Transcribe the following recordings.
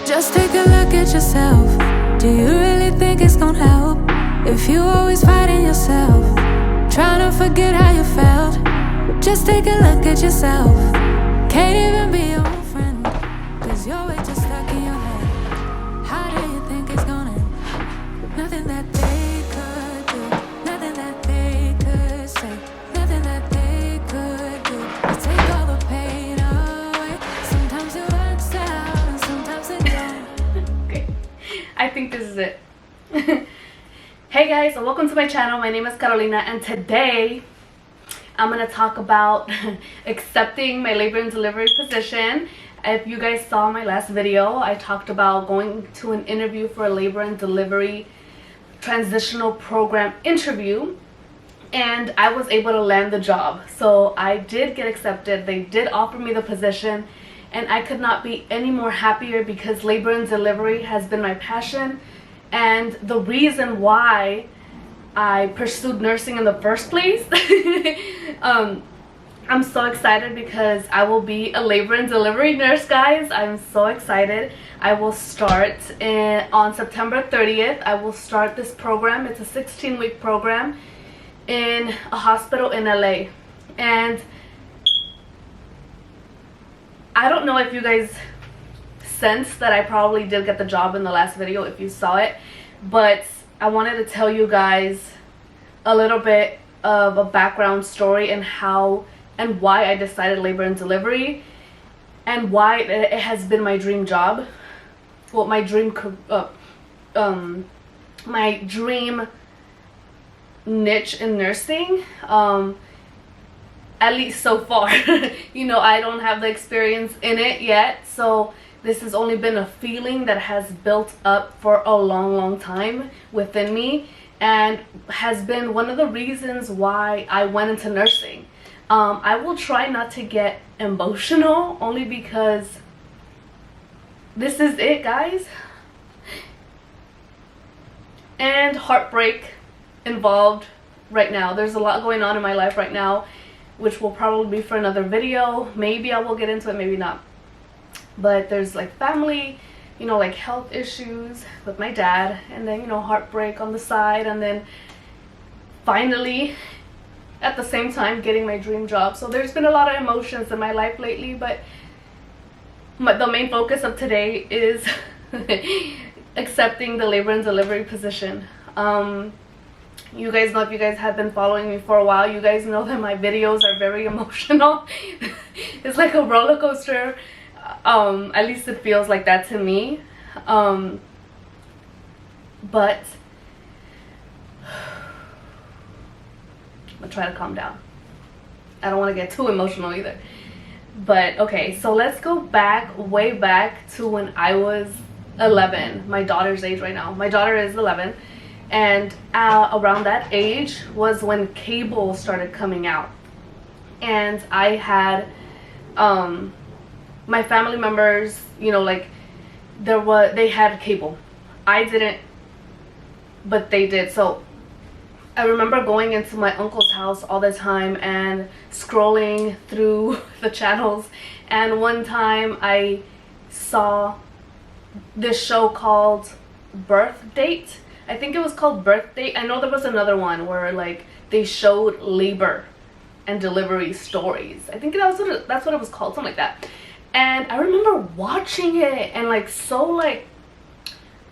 Just take a look at yourself. Do you really think it's gonna help if you always fighting yourself, trying to forget how you felt? Just take a look at yourself. Can't even be your own friend, cause you're way just stuck in your head. How do you think it's gonna end? Nothing that they could do, nothing that they could say, nothing that they could do to take all the pain away. Sometimes it works out and sometimes it don't. Okay, I think this is it. Hey guys, welcome to my channel. My name is Carolina, and today I'm gonna talk about accepting my labor and delivery position. If you guys saw my last video, I talked about going to an interview for a labor and delivery transitional program interview, and I was able to land the job. So I did get accepted. They did offer me the position, and I could not be any more happier because labor and delivery has been my passion and the reason why I pursued nursing in the first place. I'm so excited because I will be a labor and delivery nurse, guys. I'm so excited. I will start on September 30th. I will start this program. It's a 16-week program in a hospital in LA. And I don't know if you guys sensed that I probably did get the job in the last video if you saw it, but I wanted to tell you guys a little bit of a background story and how and why I decided labor and delivery and why it has been my dream job. Well, my dream niche in nursing, at least so far. You know, I don't have the experience in it yet, so this has only been a feeling that has built up for a long time within me, and has been one of the reasons why I went into nursing. I will try not to get emotional only because this is it, guys. And heartbreak involved right now. There's a lot going on in my life right now, which will probably be for another video. Maybe I will get into it, maybe not. But there's like family, you know, like health issues with my dad, and then, you know, heartbreak on the side, and then finally at the same time getting my dream job. So there's been a lot of emotions in my life lately, but the main focus of today is accepting the labor and delivery position. You guys know, if you guys have been following me for a while, you guys know that my videos are very emotional. It's like a roller coaster. At least it feels like that to me. But I'm gonna try to calm down. I don't want to get too emotional either. But okay, so let's go back, way back to when I was 11, my daughter's age right now. My daughter is 11, and around that age was when cable started coming out, and I had my family members, you know, like they had cable. I didn't, but they did. So I remember going into my uncle's house all the time and scrolling through the channels, and one time I saw this show called Birth Date. I think it was called Birth Date. I know there was another one where like they showed labor and delivery stories. I think that's what it was called, something like that. And I remember watching it and like so like,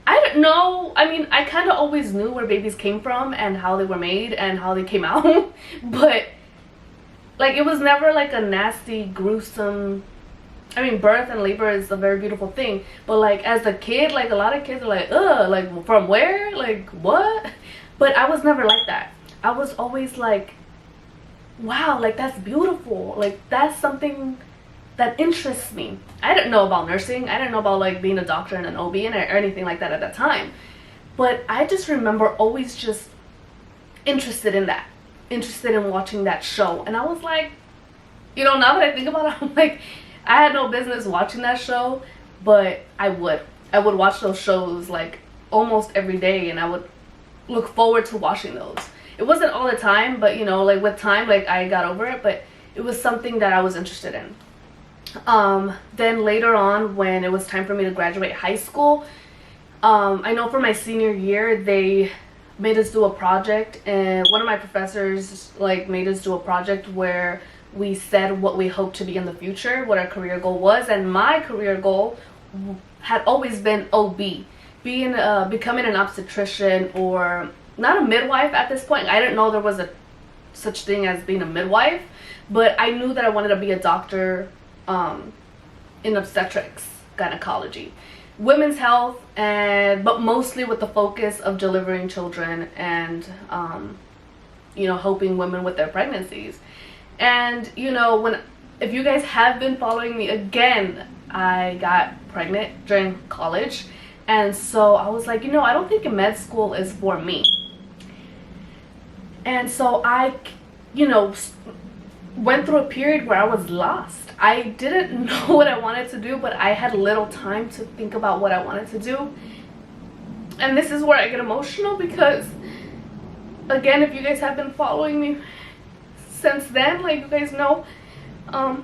I don't know, I mean, I kind of always knew where babies came from and how they were made and how they came out, but like it was never like a nasty, gruesome, I mean, birth and labor is a very beautiful thing, but like as a kid, like a lot of kids are like, ugh, like from where, like what? But I was never like that. I was always like, wow, like that's beautiful, like that's something that interests me. I didn't know about nursing. I didn't know about like being a doctor and an OB or anything like that at that time. But I just remember always just interested in that, interested in watching that show. And I was like, you know, now that I think about it, I'm like, I had no business watching that show, but I would watch those shows like almost every day, and I would look forward to watching those. It wasn't all the time, but you know, like with time, like I got over it, but it was something that I was interested in. Then later on, when it was time for me to graduate high school, I know for my senior year they made us do a project, and one of my professors like made us do a project where we said what we hoped to be in the future, what our career goal was. And my career goal had always been OB, becoming an obstetrician, or not a midwife at this point. I didn't know there was a such thing as being a midwife, but I knew that I wanted to be a doctor in obstetrics, gynecology, women's health, and but mostly with the focus of delivering children and helping women with their pregnancies. And if you guys have been following me, again, I got pregnant during college, and so I was like, I don't think med school is for me. And so I went through a period where I was lost. I didn't know what I wanted to do, but I had little time to think about what I wanted to do. And this is where I get emotional because, again, if you guys have been following me since then, like, you guys know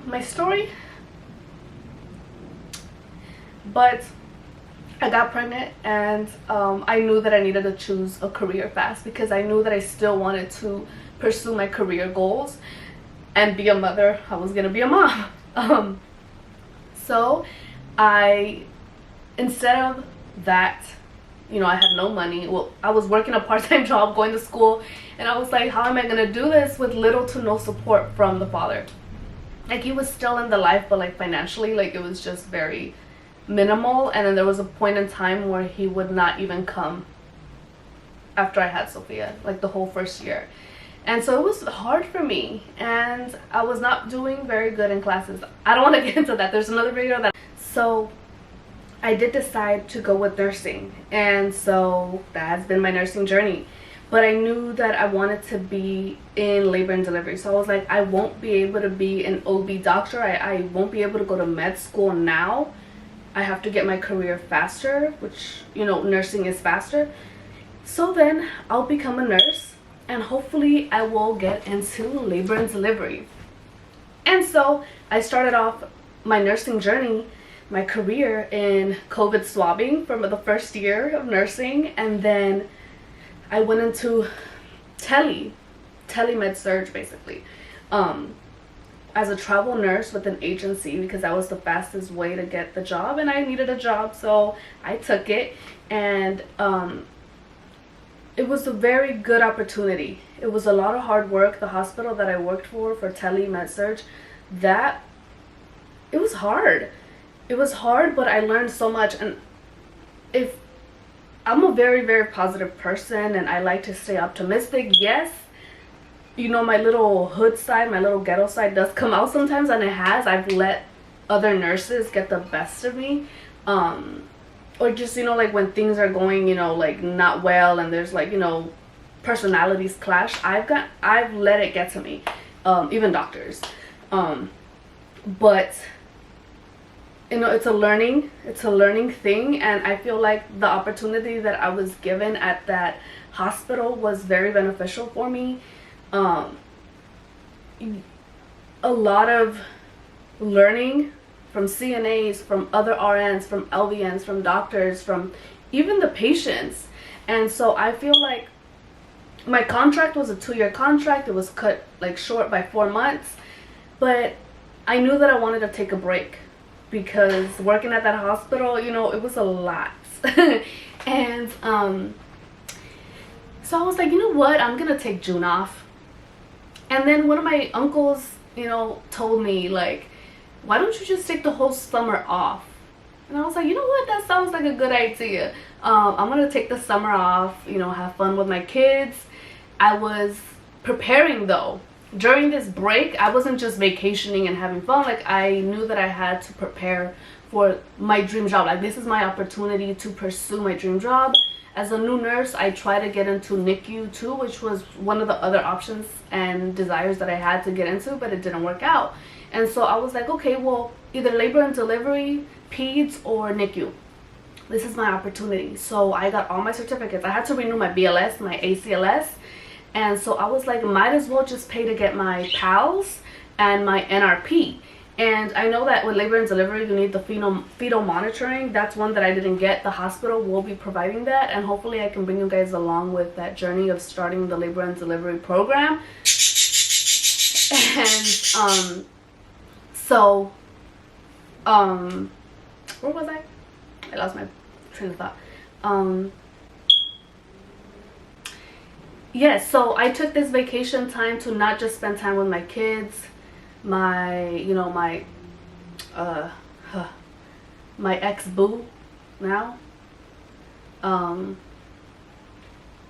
my story. But I got pregnant, and I knew that I needed to choose a career fast because I knew that I still wanted to pursue my career goals and be a mother. I was gonna be a mom. So instead of that, I had no money. Well, I was working a part-time job, going to school, and I was like, how am I gonna do this with little to no support from the father? Like, he was still in the life, but like financially, like, it was just very minimal. And then there was a point in time where he would not even come after I had Sophia, like the whole first year. And so it was hard for me, and I was not doing very good in classes. I don't want to get into that. There's another video that. So I did decide to go with nursing, and so that has been my nursing journey. But I knew that I wanted to be in labor and delivery. So I was like, I won't be able to be an OB doctor. I won't be able to go to med school now. I have to get my career faster, which, nursing is faster. So then I'll become a nurse, and hopefully I will get into labor and delivery. And so I started off my nursing journey, my career, in COVID swabbing from the first year of nursing. And then I went into tele-med surge, basically, as a travel nurse with an agency, because that was the fastest way to get the job, and I needed a job, so I took it. And it was a very good opportunity. It was a lot of hard work. The hospital that I worked for tele-med surge, it was hard. It was hard, but I learned so much. And I'm a very, very positive person, and I like to stay optimistic. Yes, my little hood side, my little ghetto side does come out sometimes, and it has. I've let other nurses get the best of me. Or just, like when things are going, like not well, and there's like, personalities clash. I've let it get to me, even doctors. But it's a learning thing, and I feel like the opportunity that I was given at that hospital was very beneficial for me. A lot of learning from CNAs, from other RNs, from LVNs, from doctors, from even the patients. And so I feel like my contract was a 2-year contract. It was cut like short by 4 months, but I knew that I wanted to take a break because working at that hospital, it was a lot. And so I was like, what, I'm gonna take June off. And then one of my uncles, told me, like, why don't you just take the whole summer off? And I was like, what, that sounds like a good idea. I'm gonna take the summer off, have fun with my kids. I was preparing, though. During this break, I wasn't just vacationing and having fun. Like, I knew that I had to prepare for my dream job. Like, this is my opportunity to pursue my dream job. As a new nurse, I tried to get into NICU too, which was one of the other options and desires that I had to get into, but it didn't work out. And so I was like, okay, well, either labor and delivery, peds, or NICU. This is my opportunity. So I got all my certificates. I had to renew my BLS, my ACLS. And so I was like, might as well just pay to get my PALS and my NRP. And I know that with labor and delivery, you need the fetal monitoring. That's one that I didn't get. The hospital will be providing that, and hopefully I can bring you guys along with that journey of starting the labor and delivery program. And where was I? I lost my train of thought. Yes, so I took this vacation time to not just spend time with my kids, my ex-boo now,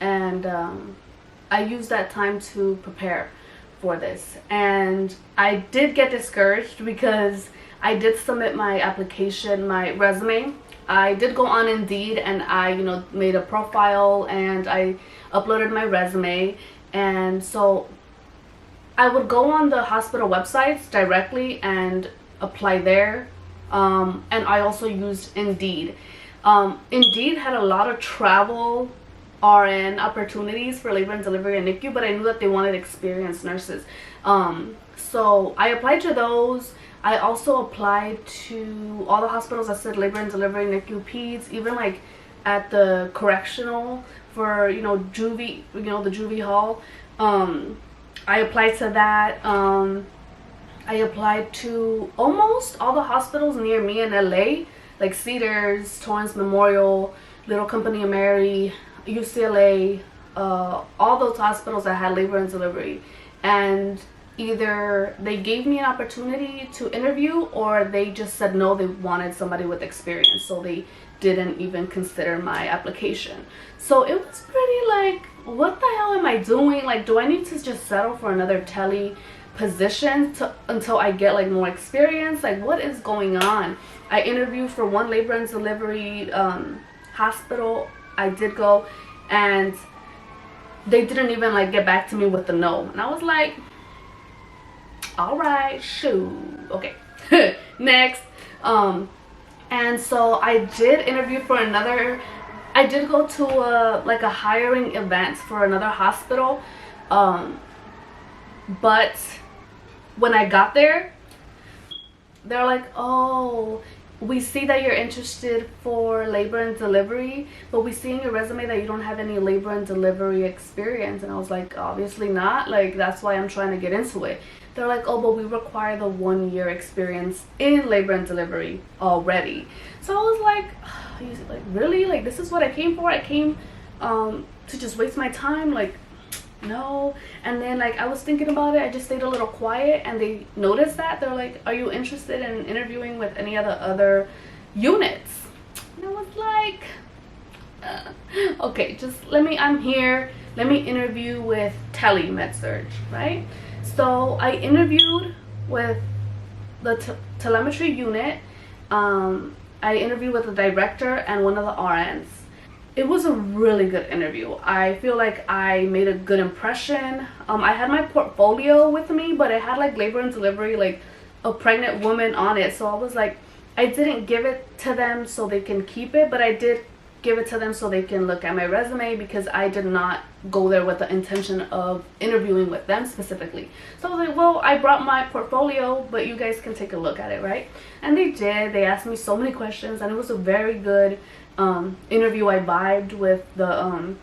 and I used that time to prepare for this. And I did get discouraged because I did submit my application, my resume. I did go on Indeed, and I made a profile and I uploaded my resume. And so I would go on the hospital websites directly and apply there, and I also used Indeed. Indeed had a lot of travel RN opportunities for labor and delivery and NICU, but I knew that they wanted experienced nurses. So I applied to those. I also applied to all the hospitals that said labor and delivery, NICU, peds, even like at the correctional for juvie, the juvie hall. I applied to that. I applied to almost all the hospitals near me in LA, like Cedars, Torrance Memorial, Little Company of Mary, UCLA, all those hospitals that had labor and delivery. And either they gave me an opportunity to interview, or they just said no, they wanted somebody with experience, so they didn't even consider my application. So it was pretty like, what the hell am I doing? Like, do I need to just settle for another tele position until I get like more experience? Like, what is going on? I interviewed for one labor and delivery hospital. I did go, and they didn't even like get back to me with the no. And I was like, all right, shoot, okay. Next. And so I did interview for another, I did go to like a hiring event for another hospital, but when I got there, they're like, oh, we see that you're interested for labor and delivery, but we see in your resume that you don't have any labor and delivery experience. And I was like, obviously not, like that's why I'm trying to get into it. They're like, oh, but we require the 1 year experience in labor and delivery already. So I was like, really? Like, this is what I came for? I came to just waste my time? Like, no. And then like I was thinking about it, I just stayed a little quiet, and they noticed that. They're like, are you interested in interviewing with any of the other units? And I was like, okay, just I'm here, let me interview with tele med surg, right? So I interviewed with the telemetry unit. I interviewed with the director and one of the RNs. It was a really good interview. I feel like I made a good impression. I had my portfolio with me, but it had like labor and delivery, like a pregnant woman on it. So I was like, I didn't give it to them so they can keep it, but I did give it to them so they can look at my resume, because I did not go there with the intention of interviewing with them specifically. So I was like, well, I brought my portfolio, but you guys can take a look at it, right? And they did. They asked me so many questions, and it was a very good interview. I vibed with the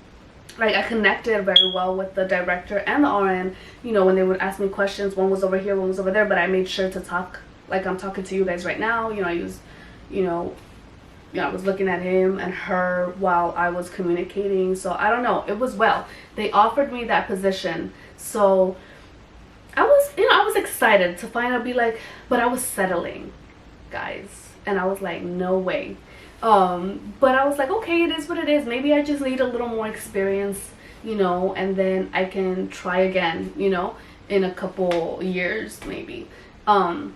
like I connected very well with the director and the RN. When they would ask me questions, one was over here, one was over there, but I made sure to talk like I'm talking to you guys right now. I used I was looking at him and her while I was communicating. So I don't know, it was well. They offered me that position. So I was excited to finally be like, but I was settling, guys. And I was like, no way. But I was like, okay, it is what it is. Maybe I just need a little more experience, and then I can try again, in a couple years maybe. And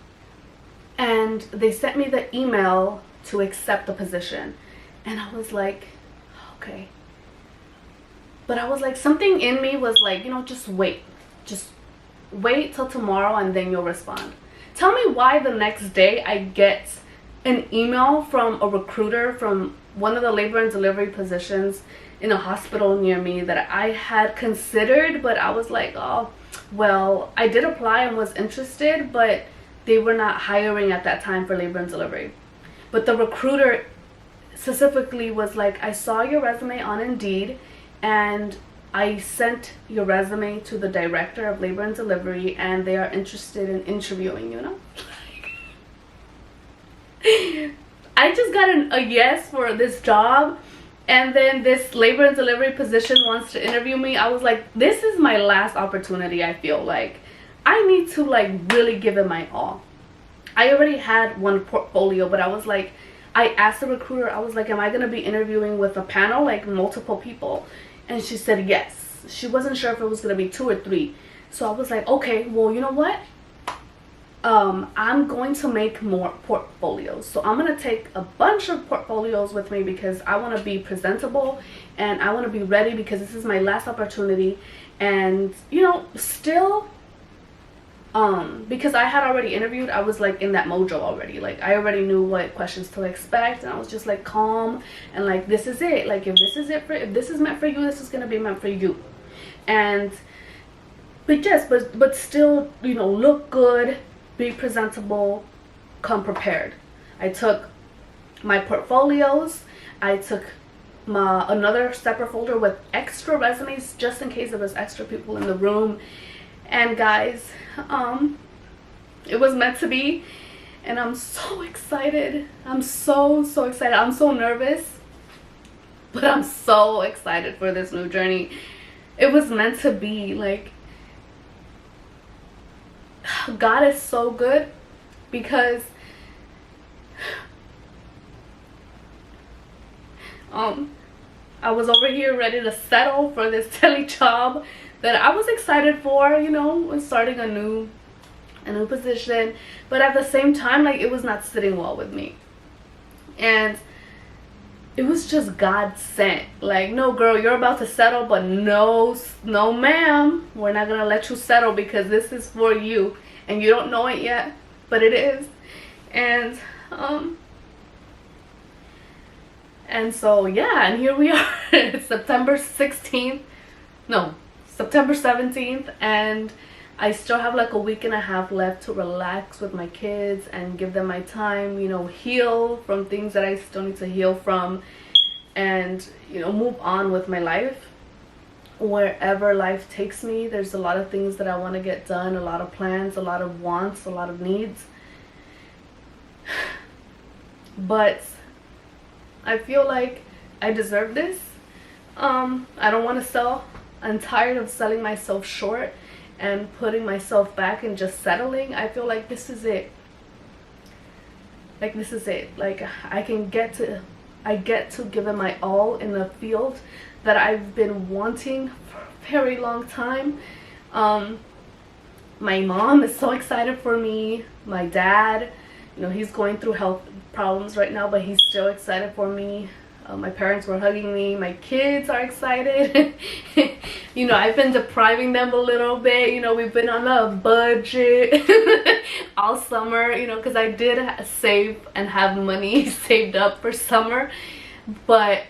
they sent me the email to accept the position, and I was like, okay. But I was like, something in me was like, just wait till tomorrow, and then you'll respond. Tell me why the next day I get an email from a recruiter from one of the labor and delivery positions in a hospital near me that I had considered, but I was like, oh well, I did apply and was interested, but they were not hiring at that time for labor and delivery. But the recruiter specifically was like, I saw your resume on Indeed, and I sent your resume to the director of labor and delivery, and they are interested in interviewing you. Know? I just got a yes for this job, and then this labor and delivery position wants to interview me. I was like, this is my last opportunity. I feel like I need to like really give it my all. I already had one portfolio, but I was like, I asked the recruiter, I was like, am I going to be interviewing with a panel, like multiple people? And she said yes. She wasn't sure if it was going to be 2 or 3. So I was like, okay, well, you know what? I'm going to make more portfolios. So I'm going to take a bunch of portfolios with me because I want to be presentable and I want to be ready because this is my last opportunity. And, you know, still, because I had already interviewed, I was like in that mojo already. Like I already knew what questions to expect, and I was just like calm and like, this is it. Like if this is meant for you, this is going to be meant for you. And, but yes, but still, you know, look good, be presentable, come prepared. I took my portfolios, I took another separate folder with extra resumes just in case there was extra people in the room. And guys, it was meant to be, and I'm so excited. I'm so excited. I'm so nervous, but I'm so excited for this new journey. It was meant to be. Like, God is so good, because I was over here ready to settle for this telly job that I was excited for, you know, starting a new position, but at the same time, like, it was not sitting well with me, and it was just God sent. Like, no girl, you're about to settle, but no ma'am, we're not gonna let you settle because this is for you, and you don't know it yet, but it is. And so yeah, and here we are. It's September 17th, and I still have like a week and a half left to relax with my kids and give them my time, you know, heal from things that I still need to heal from, and, you know, move on with my life. Wherever life takes me, there's a lot of things that I want to get done, a lot of plans, a lot of wants, a lot of needs. But I feel like I deserve this. I don't want to sell. I'm tired of selling myself short and putting myself back and just settling. I feel like this is it. Like, this is it. Like, I get to give it my all in a field that I've been wanting for a very long time. My mom is so excited for me. My dad, you know, he's going through health problems right now, but he's still excited for me. My parents were hugging me. My kids are excited. You know, I've been depriving them a little bit. You know, we've been on a budget all summer, you know, because I did save and have money saved up for summer. But,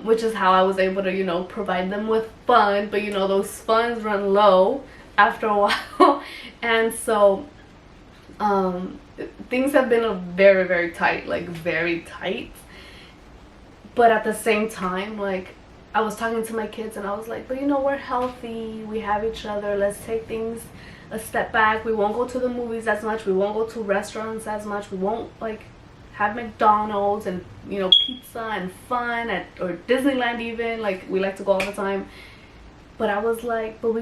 which is how I was able to, you know, provide them with fun. But, you know, those funds run low after a while. And so, things have been very, very tight, like very tight. But at the same time, like, I was talking to my kids and I was like, but you know, we're healthy, we have each other, let's take things a step back. We won't go to the movies as much, we won't go to restaurants as much, we won't like have McDonald's and, you know, pizza and fun or Disneyland even, like we like to go all the time. But I was like, but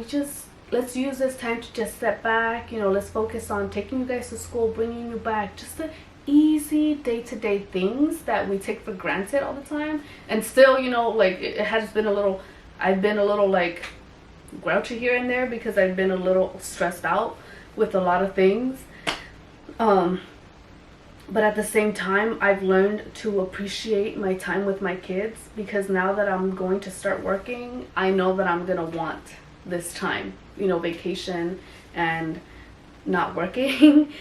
let's use this time to just step back, you know, let's focus on taking you guys to school, bringing you back, just the easy day-to-day things that we take for granted all the time. And still, you know, like, it has been I've been a little like grouchy here and there because I've been a little stressed out with a lot of things, but at the same time, I've learned to appreciate my time with my kids, because now that I'm going to start working, I know that I'm gonna want this time, you know, vacation and not working.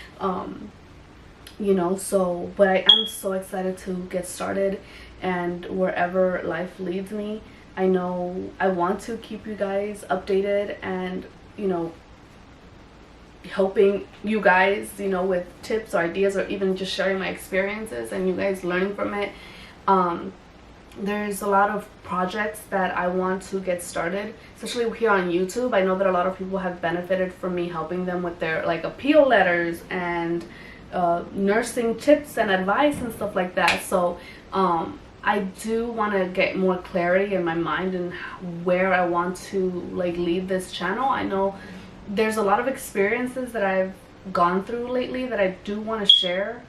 You know, so, but I am so excited to get started, and wherever life leads me, I know I want to keep you guys updated and, you know, helping you guys, you know, with tips or ideas, or even just sharing my experiences and you guys learning from it. There's a lot of projects that I want to get started, especially here on YouTube. I know that a lot of people have benefited from me helping them with their like appeal letters and nursing tips and advice and stuff like that. So I do want to get more clarity in my mind and where I want to like lead this channel. I know there's a lot of experiences that I've gone through lately that I do want to share,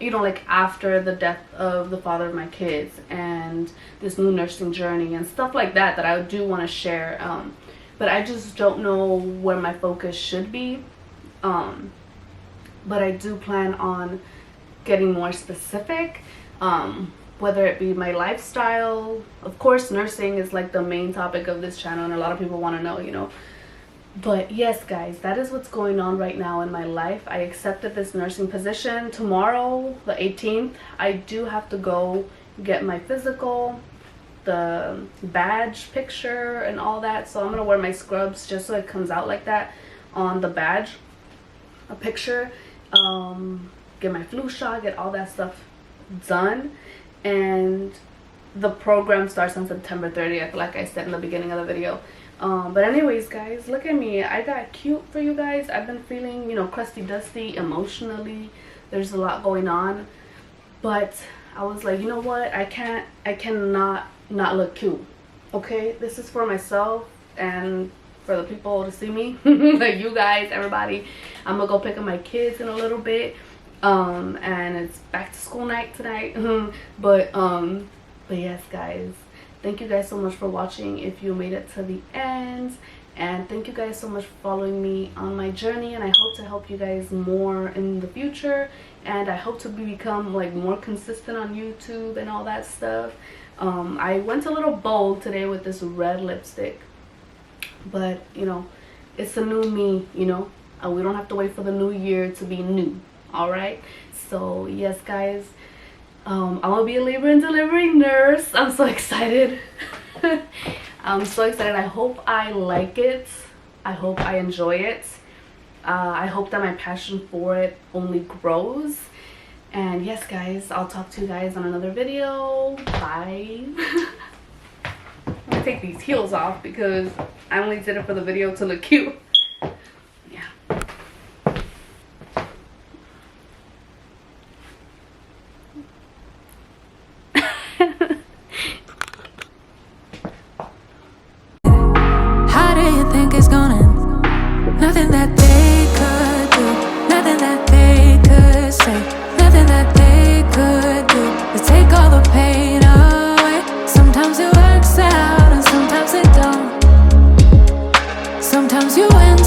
you know, like after the death of the father of my kids and this new nursing journey and stuff like that, that I do want to share, but I just don't know where my focus should be. But I do plan on getting more specific, whether it be my lifestyle. Of course, nursing is like the main topic of this channel and a lot of people want to know, you know. But yes, guys, that is what's going on right now in my life. I accepted this nursing position. Tomorrow, the 18th, I do have to go get my physical, the badge picture and all that. So I'm going to wear my scrubs just so it comes out like that on the badge, a picture. Get my flu shot, get all that stuff done. And the program starts on September 30th, like I said in the beginning of the video. But anyways, guys, look at me. I got cute for you guys. I've been feeling, you know, crusty dusty emotionally. There's a lot going on, but I was like, you know what, I cannot not look cute. Okay, this is for myself and for the people to see me. Like you guys, everybody. I'm gonna go pick up my kids in a little bit, and it's back to school night tonight. But yes, guys, thank you guys so much for watching if you made it to the end, and thank you guys so much for following me on my journey, and I hope to help you guys more in the future, and I hope to become like more consistent on YouTube and all that stuff. I went a little bold today with this red lipstick, but you know, it's a new me, you know. We don't have to wait for the new year to be new. All right, so yes, guys, I'm gonna be a labor and delivery nurse. I'm so excited. I'm so excited. I hope I like it. I hope I enjoy it. I hope that my passion for it only grows. And yes, guys, I'll talk to you guys on another video. Bye. I'm gonna take these heels off because I only did it for the video to look cute. Yeah. How do you think it's gonna end? Nothing that they could do, nothing that they could say, nothing that they could do to take all the pain away. Sometimes it works out and sometimes it don't. Sometimes you win,